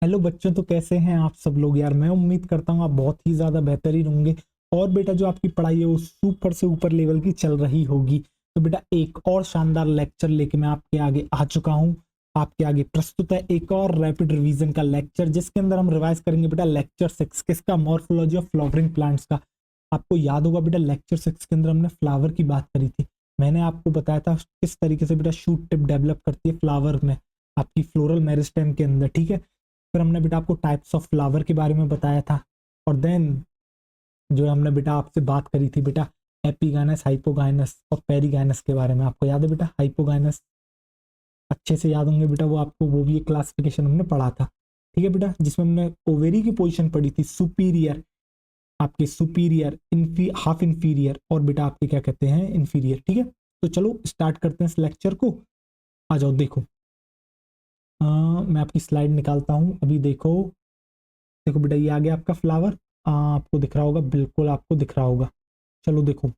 Hello बच्चों, तो कैसे हैं आप सब लोग यार। मैं उम्मीद करता हूँ आप बहुत ही ज़्यादा बेहतरीन होंगे। और बेटा जो आपकी पढ़ाई है वो सुपर से ऊपर लेवल की चल रही होगी। तो बेटा एक और शानदार लेक्चर लेके मैं आपके आगे आ चुका हूँ। आपके आगे प्रस्तुत है एक और रैपिड रिवीजन का लेक्चर, जिसके अंदर हम रिवाइज करेंगे बेटा लेक्चर 6 किसका, मॉर्फोलॉजी ऑफ फ्लावरिंग प्लांट्स का। आपको याद होगा बेटा लेक्चर 6 के अंदर हमने फ्लावर की बात करी थी। मैंने आपको बताया था किस तरीके से बेटा शूट टिप डेवलप करती है फ्लावर में, आपकी फ्लोरल मेरिस्टेम के अंदर। ठीक है, फिर हमने बेटा आपको टाइप्स ऑफ फ्लावर के बारे में बताया था। और देन जो हमने बेटा आपसे बात करी थी बेटा एपिगाइनस, हाइपोगाइनस और पेरिगाइनस के बारे में। आपको याद है बेटा हाइपोगाइनस अच्छे से याद होंगे बेटा, वो आपको वो भी एक क्लासिफिकेशन हमने पढ़ा था। ठीक है बेटा, जिसमें हमने ओवेरी की पोजीशन पढ़ी थी सुपीरियर, आपके सुपीरियर, हाफ इंफीरियर और बेटा आपके क्या कहते हैं इंफीरियर। ठीक है, तो चलो स्टार्ट करते हैं इस लेक्चर को। आ जाओ देखो। मैं आपकी स्लाइड निकालता हूँ अभी। देखो देखो बेटा, ये आ गया आपका फ्लावर। आपको दिख रहा होगा, बिल्कुल आपको दिख रहा होगा। चलो देखो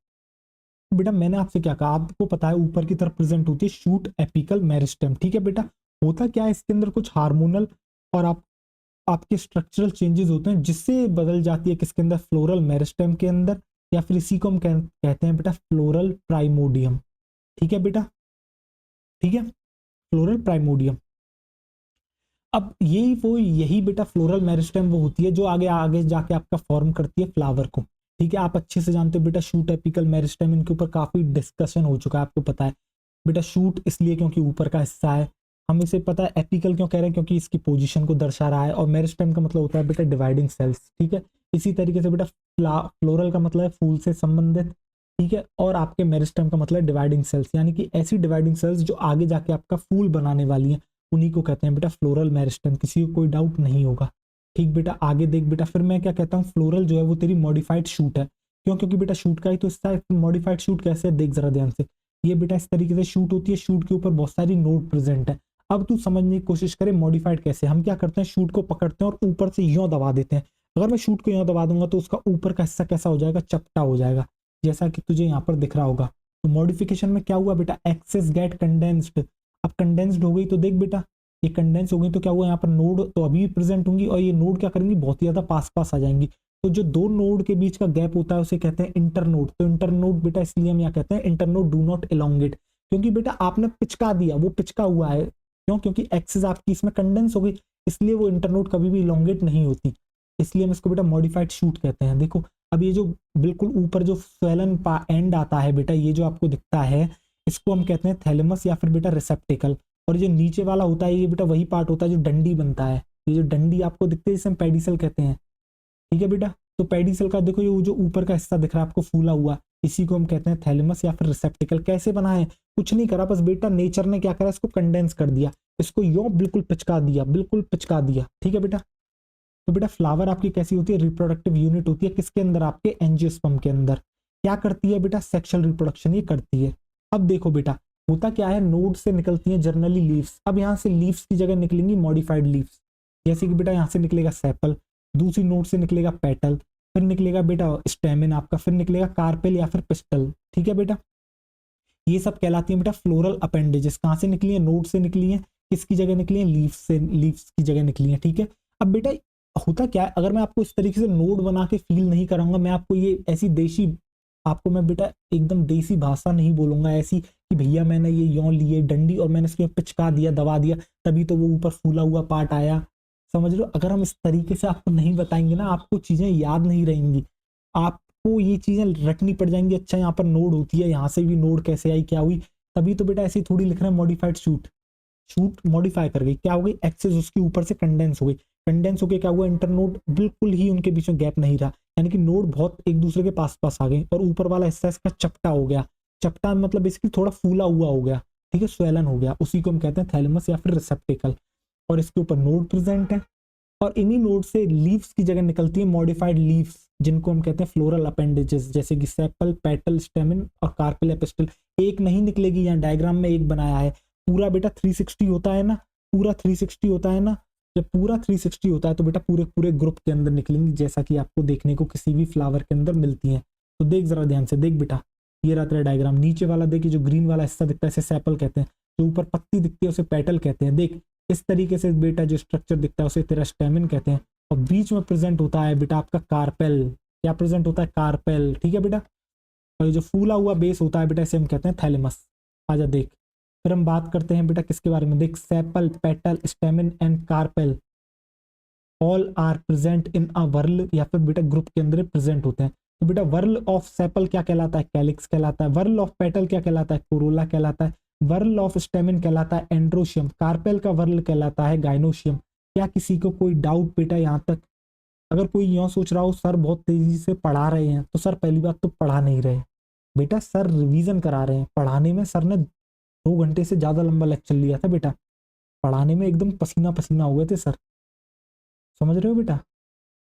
बेटा, मैंने आपसे क्या कहा, आपको पता है ऊपर की तरफ प्रेजेंट होती है शूट एपिकल मेरिस्टेम। ठीक है बेटा, होता क्या है इसके अंदर कुछ हार्मोनल और आपके स्ट्रक्चरल चेंजेस होते हैं, जिससे बदल जाती है किसके अंदर, फ्लोरल मेरिस्टेम के अंदर, या फिर इसी को हम कहते हैं बेटा फ्लोरल प्राइमोडियम। ठीक है बेटा, ठीक है, फ्लोरल प्राइमोडियम। अब यही बेटा फ्लोरल मेरिस्टेम वो होती है जो आगे आगे जाके आपका फॉर्म करती है फ्लावर को। ठीक है, आप अच्छे से जानते हो बेटा शूट एपिकल मेरिस्टेम, इनके ऊपर काफी डिस्कशन हो चुका है, आपको पता है बेटा। शूट इसलिए क्योंकि ऊपर का हिस्सा है, हम इसे पता है एपिकल क्यों कह रहे हैं, क्योंकि इसकी पोजीशन को दर्शा रहा है। और मेरिस्टेम का मतलब होता है बेटा डिवाइडिंग सेल्स। ठीक है, इसी तरीके से बेटा फ्लोरल का मतलब है फूल से संबंधित। ठीक है, और आपके मेरिस्टेम का मतलब डिवाइडिंग सेल्स, यानी कि ऐसी डिवाइडिंग सेल्स जो आगे जाके आपका फूल बनाने वाली है, उन्हीं को कहते हैं बेटा फ्लोरल मेरिस्टेम। किसी को कोई डाउट नहीं होगा। ठीक बेटा, आगे देख बेटा, फिर मैं क्या कहता हूँ, फ्लोरल जो है वो तेरी मॉडिफाइड शूट है। क्यों? क्योंकि बेटा शूट का ही तो हिस्सा है। मॉडिफाइड शूट कैसे है, देख जरा ध्यान से। ये बेटा इस तरीके से शूट होती है, शूट के ऊपर बहुत सारी नोड प्रेजेंट है। अब तू समझने की कोशिश करे मॉडिफाइड कैसे। हम क्या करते हैं, शूट को पकड़ते हैं और ऊपर से यूं दबा देते हैं। अगर मैं शूट को यूं दबा दूंगा तो उसका ऊपर का हिस्सा कैसा हो जाएगा, चपटा हो जाएगा, जैसा कि तुझे यहाँ पर दिख रहा होगा। तो मॉडिफिकेशन में क्या हुआ बेटा, एक्सेस गेट कंडेंस्ड। अब कंडेंस्ड हो गई तो देख बेटा, ये कंडेंस हो गई तो क्या हुआ, यहाँ पर नोड तो अभी भी प्रेजेंट होंगी, और ये नोड क्या करेंगी, बहुत ही ज्यादा पास पास आ जाएंगी। तो जो दो नोड के बीच का गैप होता है उसे कहते हैं इंटरनोड। तो इंटरनोड बेटा इसलिए हम यहाँ कहते हैं इंटरनोड डू नॉट एलोंगेट, क्योंकि बेटा आपने पिचका दिया, वो पिचका हुआ है। क्यों? क्योंकि एक्सेस आपकी इसमें कंडेंस हो गई, इसलिए वो इंटरनोड कभी भी इलोंगेट नहीं होती। इसलिए हम इसको बेटा मॉडिफाइड शूट कहते हैं। देखो अब ये जो बिल्कुल ऊपर जो स्वेलन एंड आता है बेटा, ये जो आपको दिखता है, इसको हम कहते हैं थैलेमस या फिर बेटा रिसेप्टिकल। और जो नीचे वाला होता है ये बेटा वही पार्ट होता है जो डंडी बनता है। ये जो डंडी आपको दिखती है इसे हम पेडिसल कहते हैं। ठीक है बेटा, तो पेडिसल का देखो ये जो ऊपर का हिस्सा दिख रहा है आपको फूला हुआ, इसी को हम कहते हैं थैलेमस या फिर रिसेप्टिकल। कैसे बना है, कुछ नहीं करा, बस बेटा नेचर ने क्या करा, इसको कंडेंस कर दिया, इसको यो बिल्कुल पिचका दिया, बिल्कुल पिचका दिया। ठीक है बेटा, तो बेटा फ्लावर आपकी कैसी होती है, रिप्रोडक्टिव यूनिट होती है, किसके अंदर, आपके एंजियोस्पर्म के अंदर। क्या करती है बेटा, सेक्सुअल रिप्रोडक्शन ये करती है। अब देखो बेटा होता क्या है, नोड से निकलती है जनरली लीव्स। अब यहाँ से लीव्स की जगह निकलेंगी मॉडिफाइड लीव्स, जैसे कि बेटा यहाँ से निकलेगा सेपल, दूसरी नोड से निकलेगा पेटल, फिर निकलेगा बेटा स्टेमिन आपका, फिर निकलेगा कार्पेल या फिर पिस्टल। ठीक है बेटा, ये सब कहलाती है बेटा फ्लोरल अपेंडेजेस। कहाँ से निकली है, नोड से निकली है, किसकी जगह निकली है, लीव्स से, लीव्स की जगह निकली है। ठीक है, अब बेटा होता क्या है, अगर मैं आपको इस तरीके से नोड बना के फील नहीं कराऊंगा, मैं आपको ये ऐसी देशी, आपको मैं बेटा एकदम देसी भाषा नहीं बोलूंगा ऐसी कि भैया मैंने ये यों लिए डंडी और मैंने इसके पिचका दिया, दबा दिया, तभी तो वो ऊपर फूला हुआ पार्ट आया। समझ लो, अगर हम इस तरीके से आपको नहीं बताएंगे ना, आपको चीजें याद नहीं रहेंगी, आपको ये चीजें रटनी पड़ जाएंगी। अच्छा यहाँ पर नोड होती है, यहाँ से भी नोड कैसे आई, क्या हुई, तभी तो बेटा ऐसे थोड़ी लिख रहे हैं मॉडिफाइड शूट। शूट मॉडिफाई कर गई, क्या हो गई, एक्सेस उसके ऊपर से कंडेंस हो गई, कंडेंस होकर क्या हुआ, इंटरनोड बिल्कुल ही उनके बीच में गैप नहीं रहा, यानी कि नोड बहुत एक दूसरे के पास पास आ गए, और ऊपर वाला हिस्सा इसका चपटा हो गया। चपटा मतलब बेसिकली थोड़ा फूला हुआ हो गया। ठीक है, स्वेलन हो गया, उसी को हम कहते हैं थैलेमस या फिर रिसेप्टिकल। और इसके ऊपर नोड प्रेजेंट है, और इन्हीं नोड से लीव्स की जगह निकलती है मॉडिफाइड लीव्स, जिनको हम कहते हैं फ्लोरल अपेंडेजेस, जैसे कि सेपल, पेटल, स्टेमिन और कार्पेल या पिस्टल। एक नहीं निकलेगी, यहाँ डायग्राम में एक बनाया है, पूरा बेटा 360 होता है ना, पूरा 360 होता है ना। जब पूरा 360 होता है तो बेटा पूरे पूरे ग्रुप के अंदर निकलेंगी, जैसा कि आपको देखने को किसी भी फ्लावर के अंदर मिलती हैं। तो देख जरा ध्यान से, देख बेटा ये रहा तेरा डायग्राम। नीचे वाला देखिए, जो ग्रीन वाला हिस्सा दिखता है इसे सेपल कहते हैं, जो ऊपर पत्ती दिखती है उसे पेटल कहते हैं। देख इस तरीके से बेटा जो स्ट्रक्चर दिखता है उसे तेरा स्टेमिन कहते हैं। और बीच में प्रेजेंट होता है बेटा आपका कार्पेल। क्या प्रेजेंट होता है? कार्पेल, ठीक है बेटा। और ये जो फूला हुआ बेस होता है बेटा इसे हम कहते हैं थैलेमस। आजा देख, फिर हम बात करते हैं बेटा किसके बारे में, देख sepal, petal, stamen and carpel all are present in a whorl, या फिर बेटा ग्रुप के अंदर प्रेजेंट होते हैं। तो बेटा वर्ल ऑफ सेपल क्या कहलाता है? कैलिक्स कहलाता है। वर्ल ऑफ पेटल क्या कहलाता है? कोरोला कहलाता है। वर्ल ऑफ स्टेमिन कहलाता है एंड्रोशियम। कार्पेल का वर्ल कहलाता है गाइनोशियम। क्या किसी को कोई डाउट बेटा यहाँ तक? अगर कोई यूँ सोच रहा हो सर बहुत तेजी से पढ़ा रहे हैं, तो सर पहली बात तो पढ़ा नहीं रहे बेटा, सर रिवीजन करा रहे हैं। पढ़ाने में सर ने 2 घंटे से ज्यादा लंबा लेक्चर लिया था बेटा, पढ़ाने में एकदम पसीना पसीना हो गए थे सर, समझ रहे हो बेटा?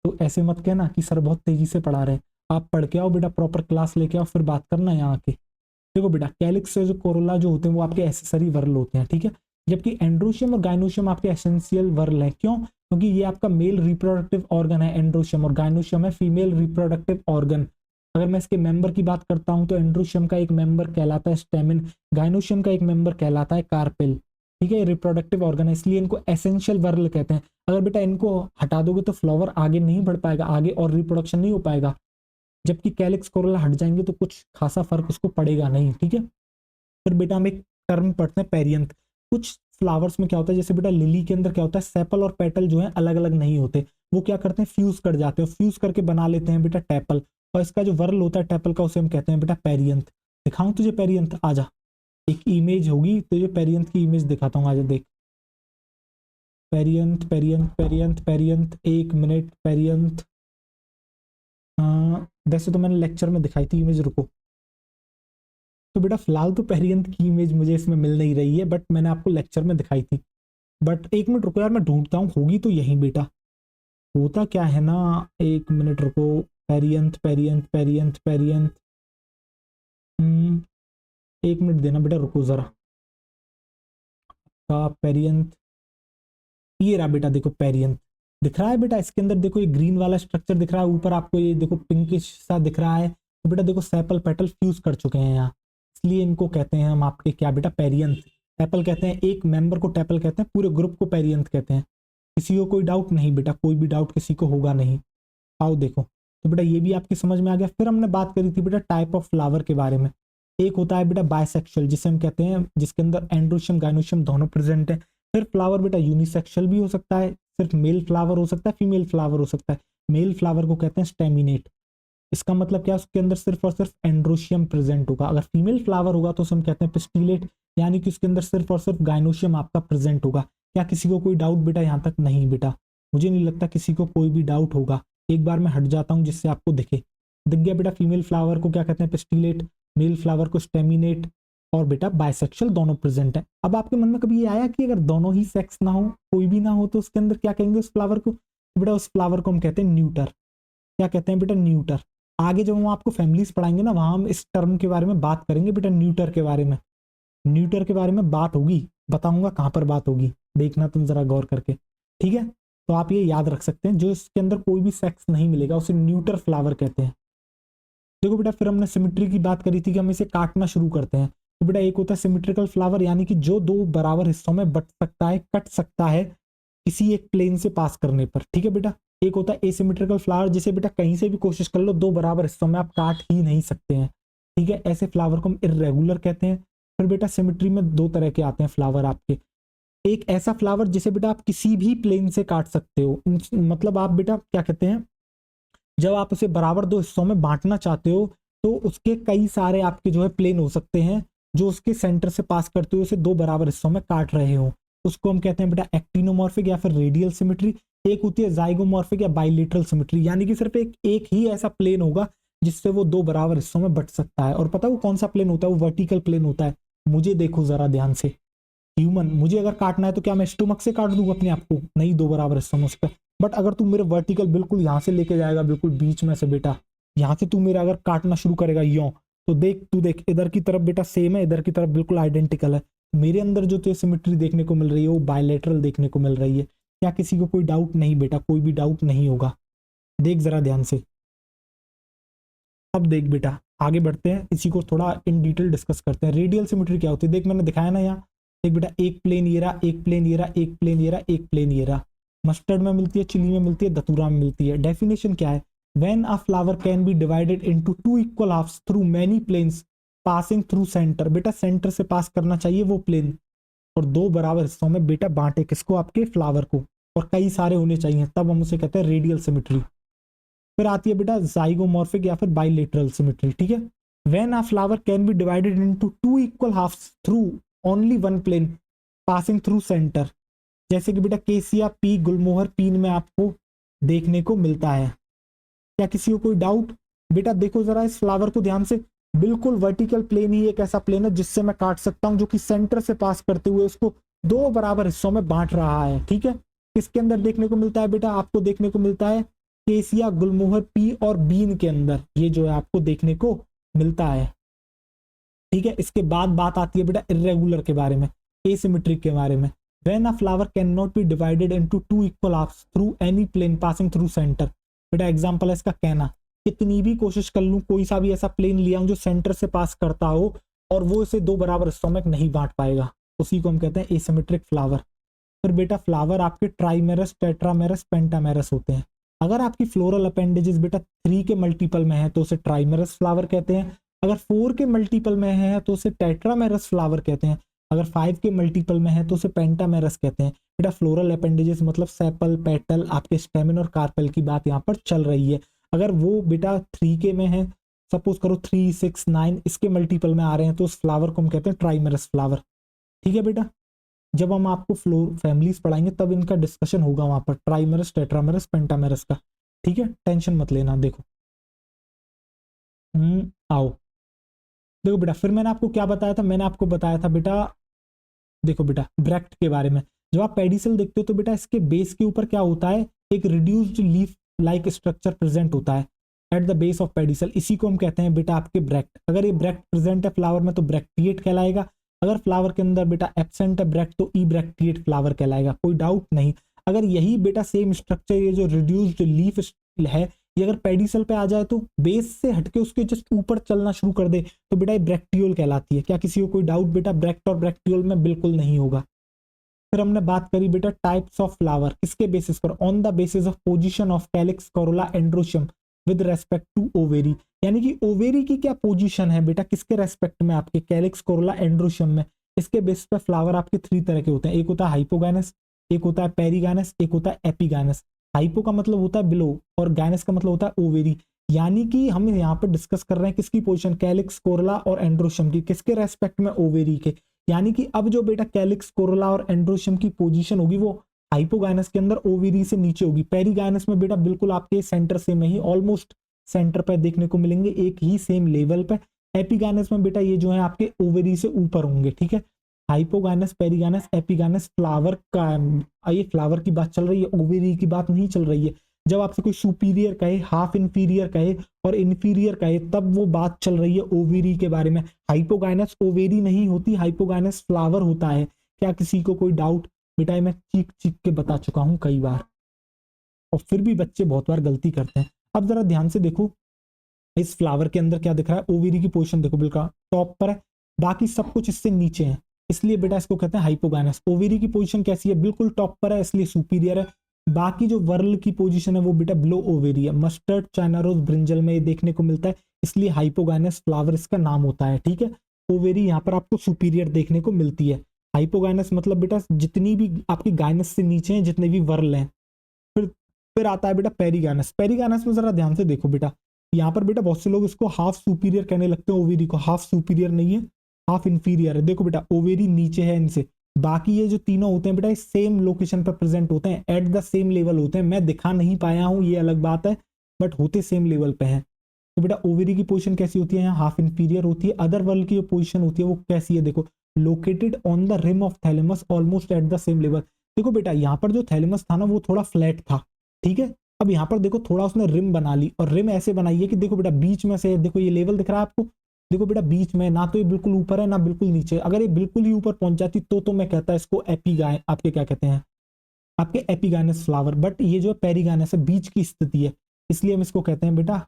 तो ऐसे मत कहना कि सर बहुत तेजी से पढ़ा रहे हैं। आप पढ़ के आओ बेटा, प्रॉपर क्लास लेके आओ, फिर बात करना यहाँ आके। देखो बेटा कैलिक्स से जो कोरोला जो होते हैं वो आपके एसेसरी वर्ल होते हैं, ठीक है, जबकि एंड्रोशियम और गाइनोशियम आपके एसेंशियल वर्ल है। क्यों? क्योंकि ये आपका मेल रिप्रोडक्टिव ऑर्गन है एंड्रोशियम, और गाइनोशियम है फीमेल रिप्रोडक्टिव ऑर्गन। अगर मैं इसके मेंबर की बात करता हूं तो एंड्रोशियम का एक मेंबर कहलाता है स्टेमिन, गाइनोशियम का एक मेंबर कहलाता है कार्पेल, ठीक है। रिप्रोडक्टिव ऑर्गन है, इसलिए इनको एसेंशियल वर्ल कहते हैं। अगर बेटा इनको हटा दोगे तो फ्लावर आगे नहीं बढ़ पाएगा, आगे और रिप्रोडक्शन नहीं हो पाएगा। जबकि कैलिक्स कोरोला हट जाएंगे तो कुछ खासा फर्क उसको पड़ेगा नहीं, ठीक है। फिर बेटा हम एक टर्म पढ़ते हैं पेरियंथ। कुछ फ्लावर्स में क्या होता है, जैसे बेटा लिली के अंदर क्या होता है, सेपल और पेटल जो है अलग अलग नहीं होते, वो क्या करते हैं फ्यूज कर जाते हैं, फ्यूज करके बना लेते हैं बेटा टेपल, और इसका जो वर्ल होता है टेपल का उसे हम कहते हैं बेटा पेरियंथ। दिखाऊं तुझे पेरियंथ? आजा, एक इमेज होगी तुझे पेरियंथ की इमेज दिखाता हूँ, आजा देख। Perianth perianth perianth perianth, 1 minute perianth. वैसे तो मैंने लेक्चर में दिखाई थी इमेज, रुको। तो बेटा फिलहाल तो पेरियंथ की इमेज मुझे इसमें मिल नहीं रही है, बट मैंने आपको लेक्चर में दिखाई थी। बट 1 मिनट रुको यार, मैं ढूंढता हूँ, होगी तो यही बेटा। होता क्या है ना, 1 मिनट रुको। Perianth perianth perianth perianth, 1 minute देना बेटा, रुको जरा। का पेरियंथ, ये रहा बेटा, देखो पेरियंथ दिख रहा है बेटा, इसके अंदर देखो ये ग्रीन वाला स्ट्रक्चर दिख रहा है, ऊपर आपको ये देखो पिंकिश सा दिख रहा है। तो बेटा देखो सेपल पेटल फ्यूज कर चुके हैं यहाँ, इसलिए इनको कहते हैं हम आपके क्या बेटा, पेरियंथ। टेपल कहते हैं एक मेंबर को टेपल कहते हैं, पूरे ग्रुप को पेरियंथ कहते हैं। किसी को कोई डाउट नहीं बेटा, कोई भी डाउट किसी को होगा नहीं। आओ देखो, तो बेटा ये भी आपकी समझ में आ गया। फिर हमने बात करी थी बेटा टाइप ऑफ फ्लावर के बारे में। एक होता है बेटा बायसेक्सुअल, जिसे हम कहते हैं जिसके अंदर एंड्रोशियम गाइनोशियम दोनों प्रेजेंट है। फिर फ्लावर बेटा यूनिसेक्सुअल भी हो सकता है, सिर्फ मेल फ्लावर हो सकता है, फीमेल फ्लावर हो सकता है। मेल फ्लावर को कहते हैं स्टेमिनेट, इसका मतलब क्या है, उसके अंदर सिर्फ और सिर्फ एंड्रोशियम प्रेजेंट होगा। अगर फीमेल फ्लावर होगा तो उसे हम कहते हैं पिस्टिलेट, यानी कि उसके अंदर सिर्फ और सिर्फ गाइनोशियम आपका प्रेजेंट होगा। क्या किसी को कोई डाउट बेटा यहाँ तक? नहीं बेटा, मुझे नहीं लगता किसी को कोई भी डाउट होगा। एक बार मैं हट जाता हूँ जिससे आपको दिखे। दिख गया बेटा, फीमेल फ्लावर को क्या कहते हैं, पिस्टिलेट, मेल फ्लावर को स्टेमिनेट, और बेटा बायसेक्सुअल दोनों प्रेजेंट है। अब आपके मन में कभी ये आया कि अगर दोनों ही सेक्स ना हो, कोई भी ना हो, तो उसके अंदर क्या कहेंगे उस फ्लावर को? बेटा उस फ्लावर को हम कहते हैं न्यूटर। क्या कहते हैं बेटा? न्यूटर। आगे जब हम आपको फैमिलीज पढ़ाएंगे ना, वहां हम इस टर्म के बारे में बात करेंगे बेटा, न्यूटर के बारे में। न्यूटर के बारे में बात होगी, बताऊंगा कहां पर बात होगी, देखना तुम जरा गौर करके, ठीक है। तो आप ये याद रख सकते हैं, जो इसके अंदर कोई भी सेक्स नहीं मिलेगा उसे न्यूटर फ्लावर कहते हैं। देखो बेटा फिर हमने सिमेट्री की बात करी थी कि हम इसे काटना शुरू करते हैं। तो बेटा एक होता है सिमेट्रिकल फ्लावर, यानी कि जो दो बराबर हिस्सों में बट सकता है, कट सकता है किसी एक प्लेन से पास करने पर, ठीक है बेटा। एक होता है एसिमेट्रिकल फ्लावर, जिसे बेटा कहीं से भी कोशिश कर लो दो बराबर हिस्सों में आप काट ही नहीं सकते हैं, ठीक है। ऐसे फ्लावर को हम इर्रेगुलर कहते हैं। फिर बेटा सिमेट्री में 2 तरह के आते हैं फ्लावर आपके। एक ऐसा फ्लावर जिसे बेटा आप किसी भी प्लेन से काट सकते हो, मतलब आप बेटा क्या कहते हैं, जब आप उसे बराबर 2 हिस्सों में बांटना चाहते हो तो उसके कई सारे आपके जो है प्लेन हो सकते हैं जो उसके सेंटर से पास करते हुए उसे 2 बराबर हिस्सों में काट रहे हो। उसको हम कहते हैं बेटा एक्टिनोमॉर्फिक या फिर रेडियल सिमेट्री। एक होती है जाइगोमॉर्फिक या बाइलेटरल सिमेट्री, यानी कि सिर्फ एक ही ऐसा प्लेन होगा जिससे वो 2 बराबर हिस्सों में बट सकता है। और पता है वो कौन सा प्लेन होता है? वो वर्टिकल प्लेन होता है। मुझे देखो जरा ध्यान से, ह्यूमन, मुझे अगर काटना है तो क्या मैं स्टोमक से काट दूंगा अपने आप को? नहीं, 2 बराबर हिस्सों में उसका। बट अगर तू मेरे वर्टिकल बिल्कुल यहाँ से लेके जाएगा, बिल्कुल बीच में से बेटा, यहाँ से तू मेरा अगर काटना शुरू करेगा यों, तो देख तू देख, इधर की तरफ बेटा सेम है, इधर की तरफ बिल्कुल आइडेंटिकल है। मेरे अंदर जो तुझे सिमेट्री देखने को मिल रही है वो बायलेटरल देखने को मिल रही है। क्या किसी को कोई डाउट नहीं बेटा? कोई भी डाउट नहीं होगा, देख जरा ध्यान से। अब देख बेटा आगे बढ़ते हैं, इसी को थोड़ा इन डिटेल डिस्कस करते हैं। रेडियल सिमेट्री क्या होती है? देख मैंने दिखाया ना यहाँ, एक बेटा एक प्लेन ये रहा, एक प्लेन ये रहा, एक प्लेन ये रहा, एक प्लेन ये रहा। मस्टर्ड में मिलती है, चिली में मिलती है, धतूरा में मिलती है। डेफिनेशन क्या है? When a flower can be divided into two equal halves through many planes passing through centre. बेटा सेंटर से पास करना चाहिए वो प्लेन, और दो बराबर हिस्सों में बेटा बांटे किसको? आपके फ्लावर को, और कई सारे होने चाहिए, तब हम उसे कहते हैं रेडियल सिमेट्री। फिर आती है बेटा जाइगोमॉर्फिक या फिर बाइलेटरल सिमेट्री। ठीक है, when a flower can be divided into two equal halves through only one plane passing through centre, जैसे कि बेटा केसिया पी गुलमोहर पीन में आपको देखने को मिलता है। क्या किसी को कोई डाउट? बेटा देखो जरा इस फ्लावर को ध्यान से, बिल्कुल वर्टिकल प्लेन ही एक ऐसा प्लेन है जिससे मैं काट सकता हूं, जो कि सेंटर से पास करते हुए उसको दो बराबर हिस्सों में बांट रहा है। ठीक है, किसके अंदर देखने को मिलता है बेटा? आपको देखने को मिलता है केसिया गुलमोहर पी और बीन के अंदर, ये जो है आपको देखने को मिलता है। ठीक है, इसके बाद बात आती है बेटा इर्रेगुलर के बारे में, एसिमेट्रिक के बारे में। When a flower can not be divided into two equal halves through any plane passing through centre. बेटा एग्जांपल है इसका कहना, कितनी भी कोशिश कर लूं, कोई सा भी ऐसा प्लेन लिया हूं जो सेंटर से पास करता हो और वो इसे दो बराबर हिस्सों में नहीं बांट पाएगा, उसी को हम कहते हैं एसिमेट्रिक फ्लावर। फिर बेटा फ्लावर आपके ट्राइमेरस, टेट्रामेरस, पेंटामेरस होते हैं। अगर आपकी फ्लोरल अपेंडेजेस बेटा 3 के मल्टीपल में है तो उसे ट्राइमेरस फ्लावर कहते हैं, अगर 4 के मल्टीपल में है तो उसे टेट्रामेरस फ्लावर कहते हैं, अगर 5 के मल्टीपल में है तो उसे पेंटामेरस कहते हैं। बेटा फ्लोरल अपेंडेजेस मतलब सेपल, पेटल, आपके स्टेमिन और कार्पेल की बात यहाँ पर चल रही है। अगर वो बेटा 3 के में है, सपोज करो 3, 6, 9 इसके मल्टीपल में आ रहे हैं, तो उस फ्लावर को हम कहते हैं ट्राइमेरस फ्लावर। ठीक है बेटा, जब हम आपको फ्लोर फैमिलीज पढ़ाएंगे तब इनका डिस्कशन होगा वहां पर, ट्राइमेरस, टेट्रामेरस, पेंटामेरस का। ठीक है, टेंशन मत लेना। देखो आओ देखो बेटा, फिर मैंने आपको क्या बताया था? मैंने आपको बताया था बेटा, देखो बेटा ब्रैक्ट के बारे में। जब आप पेडिसल देखते हो तो बेटा इसके बेस के ऊपर क्या होता है? एक reduced leaf like structure present होता है at the base of pedicel, इसी को हम कहते हैं बेटा आपके ब्रैक्ट। अगर ये ब्रैक्ट प्रेजेंट है फ्लावर में तो ब्रैक्टिएट कहलाएगा, अगर फ्लावर के अंदर बेटा एब्सेंट है ब्रैक्ट तो ई ब्रैक्टिएट फ्लावर कहलाएगा, कोई डाउट नहीं। अगर यही बेटा सेम स्ट्रक्चर, ये जो रिड्यूस्ड लीफ है, ये अगर पेडिसल पे आ जाए तो बेस से हटके उसके जस्ट ऊपर चलना शुरू कर दे तो बेटा ये ब्रैक्टियोल कहलाती है। क्या किसी को कोई डाउट बेटा ब्रैक्ट और ब्रैक्टियोल में? बिल्कुल नहीं होगा। फिर हमने बात करी बेटा टाइप्स ऑफ फ्लावर, किसके बेसिस पर? On the basis of position of calyx, corolla, androecium with respect to ovary. यानी कि ओवेरी की क्या पोजीशन है बेटा, किसके रेस्पेक्ट में? आपके कैलिक्स, कोरोला, एंड्रोशियम में। इसके बेसिस पर फ्लावर आपके 3 तरह के होते हैं, एक होता है हाइपोगाइनस, एक होता है पेरीगाइनस, एक होता है एपिगाइनस। हाइपो का मतलब होता है बिलो और गाइनस का मतलब होता है ओवेरी। यानी कि हम यहाँ पर डिस्कस कर रहे हैं किसकी पोजीशन? कैलिक्स, कोरोला और एंड्रोशियम की, किसके रेस्पेक्ट में? ओवेरी के। यानी कि अब जो बेटा कैलिक्स, कोरोला और एंड्रोशियम की पोजीशन होगी वो हाइपोगाइनस के अंदर ओवेरी से नीचे होगी। पेरीगाइनस में बेटा बिल्कुल आपके सेंटर से में ही, ऑलमोस्ट सेंटर पर देखने को मिलेंगे, एक ही सेम लेवल पे। एपिगाइनस में बेटा ये जो है आपके ओवेरी से ऊपर होंगे। ठीक है, हाइपोगाइनस, पेरीगाइनस, एपिगाइनस फ्लावर का, ये फ्लावर की बात चल रही है, ओवेरी की बात नहीं चल रही है। जब आपसे कोई सुपीरियर कहे, हाफ इंफीरियर कहे और इंफीरियर कहे, तब वो बात चल रही है ओवेरी के बारे में। हाइपोगाइनस ओवेरी नहीं होती, हाइपोगाइनस फ्लावर होता है। क्या किसी को कोई डाउट? बेटा मैं चीख चीख के बता चुका हूं कई बार, और फिर भी बच्चे बहुत बार गलती करते हैं। अब जरा ध्यान से देखो इस फ्लावर के अंदर क्या दिख रहा है? ओवेरी की पोजीशन देखो बिल्कुल टॉप पर है, बाकी सब कुछ इससे नीचे है, इसलिए बेटा इसको कहते हैं हाइपोगाइनस। ओवेरी की पोजीशन कैसी है? बिल्कुल टॉप पर है, इसलिए सुपीरियर है। बाकी जो वर्ल की पोजीशन है वो बेटा बिलो ओवेरी है। मस्टर्ड, चाइना रोज, ब्रिंजल में ये देखने को मिलता है, इसलिए हाइपोगाइनस फ्लावर इसका नाम होता है। ठीक है, ओवेरी यहाँ पर आपको सुपीरियर देखने को मिलती है। हाइपोगाइनस मतलब बेटा जितनी भी आपकी गाइनस से नीचे हैं, जितने भी वर्ल हैं। फिर आता है बेटा पेरीगाइनस। पेरीगाइनस में जरा ध्यान से देखो बेटा, यहाँ पर बेटा बहुत से लोग इसको हाफ सुपीरियर कहने लगते हैं ओवेरी को, हाफ सुपीरियर नहीं है, हाफ इंफीरियर है। देखो बेटा ओवेरी नीचे है इनसे, बाकी ये जो तीनों होते हैं बेटा सेम लोकेशन पर प्रेजेंट होते हैं, एट द सेम लेवल होते हैं। मैं दिखा नहीं पाया हूं ये अलग बात है, बट होते सेम लेवल पे हैं। तो बेटा ओवेरी की पोजीशन कैसी होती है? यहाँ हाफ इंफीरियर होती है। अदर वर्ल की जो पोजीशन होती है वो कैसी है? देखो located on the rim of thalamus almost at the same level. देखो बेटा यहाँ पर जो थैलेमस था ना वो थोड़ा फ्लैट था, ठीक है। अब यहाँ पर देखो थोड़ा उसने रिम बना ली, और रिम ऐसे बनाई है कि देखो बेटा बीच में से, देखो ये लेवल दिख रहा है आपको, देखो बेटा बीच में, ना तो ये बिल्कुल ऊपर है ना बिल्कुल नीचे। अगर ये बिल्कुल ही ऊपर पहुंच जाती तो मैं कहता इसको एपीगाय, आपके क्या कहते हैं, आपके एपिगाइनस फ्लावर। बट ये जो पेरिगाइनस है बीच की स्थिति है, इसलिए हम इसको कहते हैं बेटा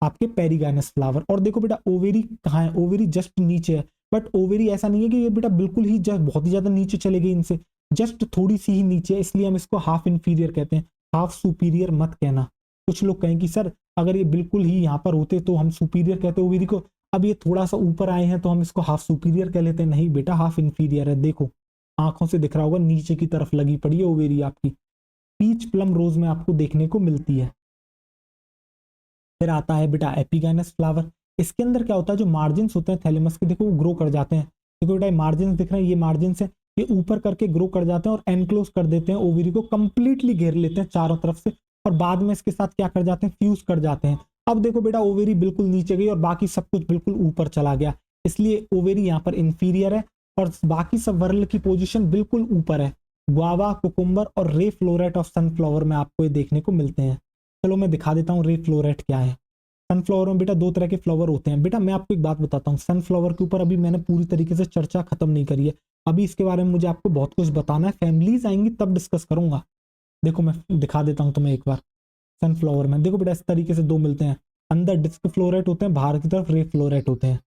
आपके पेरिगाइनस फ्लावर। और देखो बेटा ओवेरी कहाँ है? ओवेरी जस्ट नीचे है, बट ओवेरी ऐसा नहीं है कि ये बेटा बिल्कुल ही बहुत ही ज्यादा नीचे चले गए इनसे, जस्ट थोड़ी सी ही नीचे, इसलिए हम इसको हाफ इंफीरियर कहते हैं, हाफ सुपीरियर मत कहना। कुछ लोग कहें कि सर अगर ये बिल्कुल ही यहाँ पर होते तो हम सुपीरियर कहते ओवेरी को, अब ये थोड़ा सा ऊपर आए हैं तो हम इसको हाफ सुपीरियर कह लेते हैं। नहीं बेटा, हाफ इंफीरियर है। देखो आंखों से दिख रहा होगा नीचे की तरफ लगी पड़ी है ओवेरी आपकी, पीच प्लम रोज में आपको देखने को मिलती है। फिर आता है बेटा एपिगैनस फ्लावर। इसके अंदर क्या होता है, जो मार्जिन होते हैं थैलेमस के, देखो वो ग्रो कर जाते हैं। देखो बेटा मार्जिन दिख रहे हैं, ये मार्जिन है, ये ऊपर करके ग्रो कर जाते हैं और एनक्लोज कर देते हैं ओवरी को, कंप्लीटली घेर लेते हैं चारों तरफ से, और बाद में इसके साथ क्या कर जाते हैं, फ्यूज कर जाते हैं। अब देखो बेटा ओवेरी बिल्कुल नीचे गई और बाकी सब कुछ बिल्कुल ऊपर चला गया, इसलिए ओवेरी यहाँ पर इंफीरियर है और बाकी सब वर्ल की पोजीशन बिल्कुल ऊपर है। गुआवा, कुकुम्बर और रे फ्लोरेट ऑफ सनफ्लावर में आपको ये देखने को मिलते हैं। चलो मैं दिखा देता हूँ रे फ्लोरेट क्या है। सनफ्लावर में बेटा दो तरह के फ्लावर होते हैं। बेटा मैं आपको एक बात बताता हूँ, सनफ्लावर के ऊपर अभी मैंने पूरी तरीके से चर्चा खत्म नहीं करी है, अभी इसके बारे में मुझे आपको बहुत कुछ बताना है, फैमिलीज आएंगी तब डिस्कस करूंगा। देखो मैं दिखा देता हूँ तुम्हें एक बार। सनफ्लावर में देखो बेटा इस तरीके से दो मिलते हैं, अंदर डिस्क फ्लोरेट होते हैं, बाहर की तरफ रे फ्लोरेट होते हैं।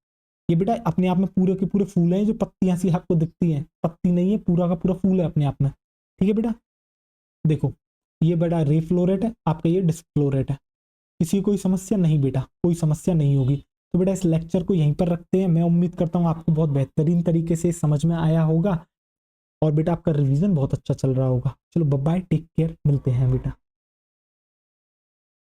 ये बेटा अपने आप में पूरे के पूरे फूल हैं, जो पत्तियां सी आपको दिखती हैं, पत्ती नहीं है, पूरा का पूरा फूल है अपने आप में। ठीक है बेटा, देखो ये बेटा रे फ्लोरेट है आपका, ये डिस्क फ्लोरेट है। किसी को कोई समस्या नहीं बेटा, कोई समस्या नहीं होगी। तो बेटा इस लेक्चर को यहीं पर रखते हैं। मैं उम्मीद करता हूँ आपको बहुत बेहतरीन तरीके से समझ में आया होगा और बेटा आपका रिवीजन बहुत अच्छा चल रहा होगा। चलो बाय बाय, टेक केयर, मिलते हैं बेटा।